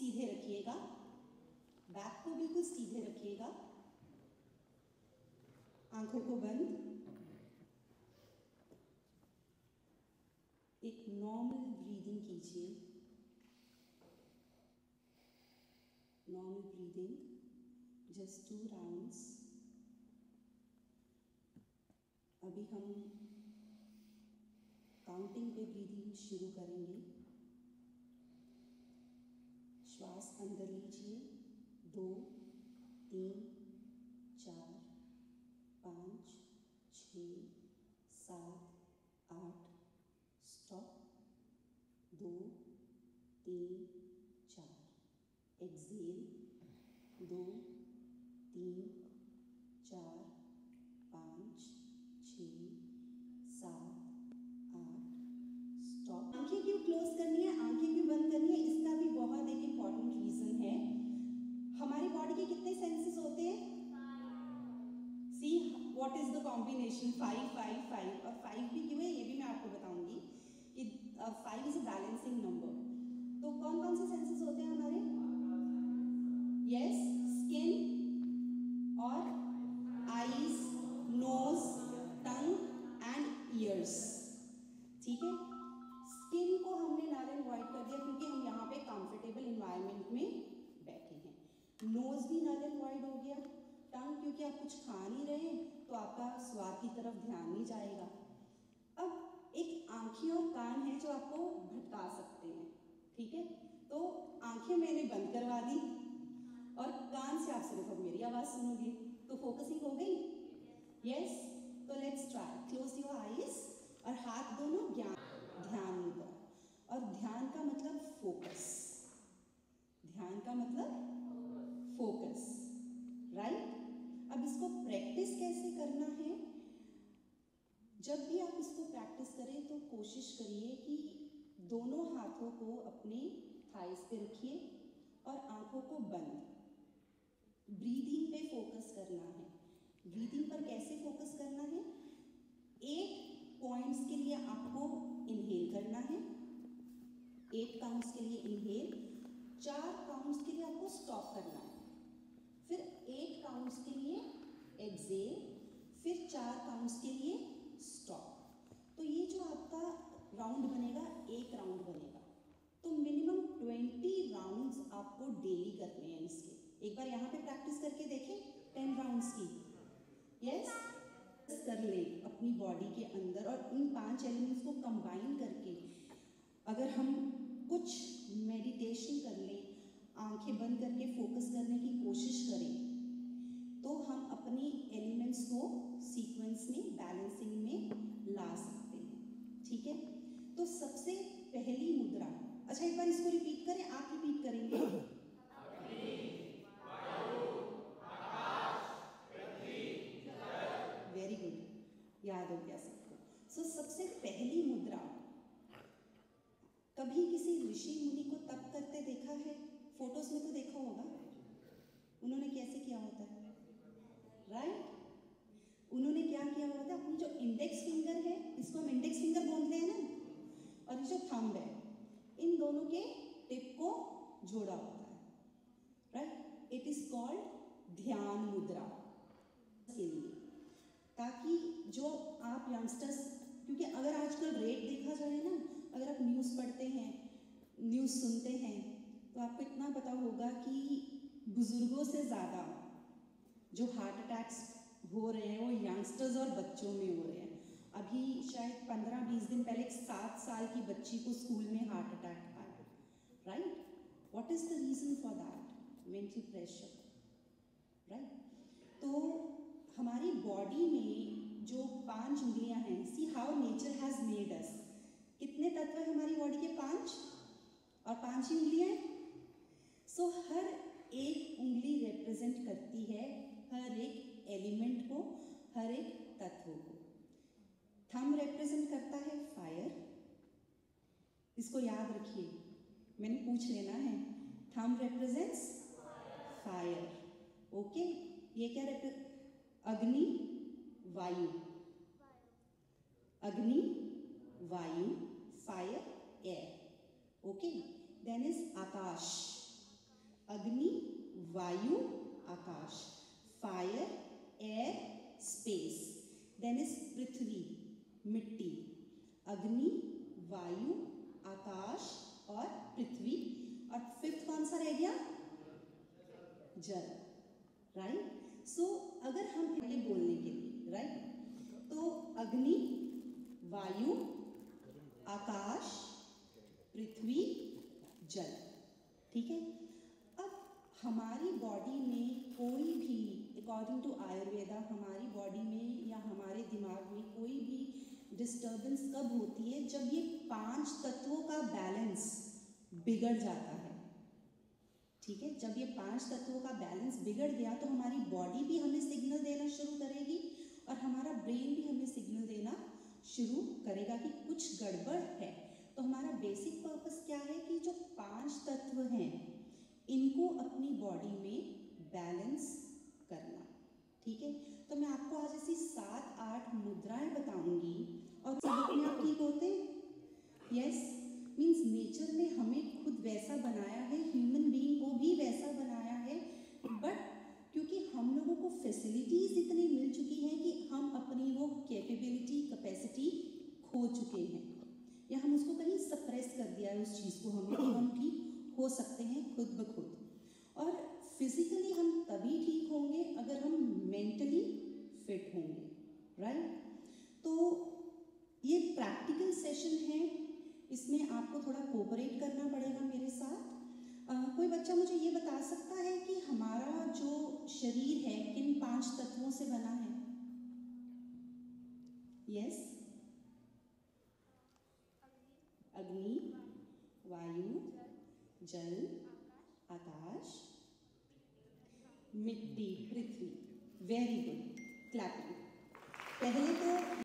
सीधे रखिएगा, बैक को बिल्कुल सीधे रखिएगा, आंखों को बंद, एक नॉर्मल ब्रीदिंग कीजिए, नॉर्मल ब्रीदिंग, जस्ट 2 राउंड्स। अभी हम काउंटिंग पे ब्रीदिंग शुरू करेंगे। श्वास अंदर लीजिए, 2, 3, 4, 5, 6, 7, 8, स्टॉप, 2, 3, 4, एक्सेल, 2, 3, 4, 5, 6, 7, 8, स्टॉप। आंखें क्यों क्लोज करनी है, आंखें क्यों बंद करनी है, इसका भी बहुत एक इम्पॉर्टेंट रीजन है। हमारी बॉडी के कितने सेंसेस होते हैं? See what is the combination 5 5 5, और 5 भी क्यों है ये भी मैं आपको बताऊंगी कि 5 इज अ बैलेंसिंग नंबर। तो कौन कौन से सेंसेस होते हैं हमारे? यस, स्किन और eyes, nose, tongue and ears. ठीक है, स्किन को हमने नल एंड वॉइड कर दिया क्योंकि हम यहाँ पे कंफर्टेबल इन्वायरमेंट में बैठे हैं। नोज भी नल एंड वॉइड हो गया, टंग क्योंकि आप कुछ खा नहीं रहे हैं तो आपका स्वाद की तरफ ध्यान नहीं जाएगा। अब एक आंखें और कान है जो आपको भटका सकते हैं। ठीक है, तो आंखें मैंने बंद करवा दी और कान से आप सिर्फ अब मेरी आवाज सुनोगे, तो फोकसिंग हो गई। यस, तो let's try. Close your eyes और हाथ दोनों ध्यान मुद्रा, और ध्यान का मतलब फोकस, ध्यान का मतलब फोकस, राइट। अब इसको प्रैक्टिस कैसे करना है? जब भी आप इसको प्रैक्टिस करें तो कोशिश करिए कि दोनों हाथों को अपने थाइस पे रखिए और आंखों को बंद, ब्रीदिंग पे फोकस करना है। ब्रीदिंग पर कैसे फोकस करना है? 8 पॉइंट्स के लिए आपको इनहेल करना है, 8 काउंट्स के लिए इनहेल, 4 काउंट्स के लिए आपको स्टॉप करना है, फिर 8 काउंट्स के लिए एक्सेल, फिर 4 काउंट्स के लिए स्टॉप। तो ये जो आपका राउंड बनेगा, एक राउंड बनेगा, तो मिनिमम 20 राउंड्स आपको डेली करने हैं इसके। एक बार यहाँ पे प्रैक्टिस करके देखें 10 राउंड्स की। यस, कर ले अपनी बॉडी के अंदर, और इन 5 एलिमेंट्स को कंबाइन करके अगर हम कुछ मेडिटेशन कर लें, आंखें बंद करके फोकस करने की कोशिश करें, तो हम अपनी एलिमेंट्स को सीक्वेंस में, बैलेंसिंग में ला सकते हैं। ठीक है, तो सबसे पहली मुद्रा, अच्छा एक बार इसको रिपीट करें, आप रिपीट करेंगे। वेरी गुड, याद हो गया सबको। सो सबसे पहली मुद्रा, कभी किसी ऋषि मुनि को तप करते देखा है? फोटोज में तो देखा होगा, उन्होंने कैसे किया होता है, राइट? उन्होंने क्या किया होता है, अपनी जो इंडेक्स फिंगर है, इसको हम इंडेक्स फिंगर बोलते हैं ना, और ये जो थंब है, इन दोनों के टिप को जोड़ा होता है, राइट। इट इज कॉल्ड ध्यान मुद्रा के लिए, ताकि जो आप यंगस्टर्स, क्योंकि अगर आजकल रेट देखा जाए ना, अगर आप न्यूज़ पढ़ते हैं, न्यूज़ सुनते हैं, तो आपको इतना पता होगा कि बुजुर्गों से ज़्यादा जो हार्ट अटैक्स हो रहे हैं वो यंगस्टर्स और बच्चों में हो रहे हैं। अभी शायद 15-20 दिन पहले एक 7 साल की बच्ची को स्कूल में हार्ट अटैक आया, right. What is the reason for that? Mental pressure, right. तो हमारी बॉडी में जो 5 उंगलियां हैं, see how nature has made us. कितने तत्व है हमारी बॉडी के? 5, और 5 ही उंगलियां हैं। सो हर एक उंगली रिप्रेजेंट करती है हर एक एलिमेंट को, हर एक तत्व को। थंब रिप्रेजेंट करता है फायर, इसको याद रखिए, मैंने पूछ लेना है। Thumb represents fire, okay. ये क्या रिप्रेजेंट? अग्नि, वायु, अग्नि, वायु, fire, air, okay. Then is आकाश, अग्नि, वायु, आकाश, fire, air, space. Then is पृथ्वी, मिट्टी। अग्नि, वायु, आकाश और पृथ्वी। और फिफ्थ कौन सा रह गया? जल, राइट। सो अगर हम ये बोलने के लिए, राइट, तो अग्नि, वायु, आकाश, पृथ्वी, जल, ठीक है। अब हमारी बॉडी में कोई भी, अकॉर्डिंग टू आयुर्वेदा, हमारी बॉडी में या हमारे दिमाग में कोई भी डिस्टर्बेंस कब होती है? जब ये 5 तत्वों का बैलेंस बिगड़ जाता है, ठीक है। जब ये 5 तत्वों का बैलेंस बिगड़ गया तो हमारी बॉडी भी हमें सिग्नल देना शुरू करेगी और हमारा ब्रेन भी हमें सिग्नल देना शुरू करेगा कि कुछ गड़बड़ है। तो हमारा बेसिक पर्पस क्या है कि जो 5 तत्व हैं इनको अपनी बॉडी में बैलेंस करना, ठीक है। तो मैं आपको आज ऐसी 7-8 मुद्राएं बताऊंगी और सब अपने आप ठीक होते हैं। यस, मीन्स नेचर ने हमें खुद वैसा बनाया है, ह्यूमन बीइंग को भी वैसा बनाया है, बट क्योंकि हम लोगों को फैसिलिटीज इतनी मिल चुकी हैं कि हम अपनी वो कैपेबिलिटी, कैपेसिटी खो चुके हैं या हम उसको कहीं सप्रेस कर दिया है उस चीज़ को हमने कि हम ठीक हो सकते हैं खुद ब खुद। और फिजिकली हम तभी ठीक होंगे अगर हम मेंटली फिट होंगे, राइट। तो ये प्रैक्टिकल सेशन है, इसमें आपको थोड़ा कोऑपरेट करना पड़ेगा मेरे साथ। कोई बच्चा मुझे ये बता सकता है कि हमारा जो शरीर है किन 5 तत्वों से बना है? यस, अग्नि, वायु, जल, आकाश, मिट्टी, पृथ्वी। Very good, clapping. पहले तो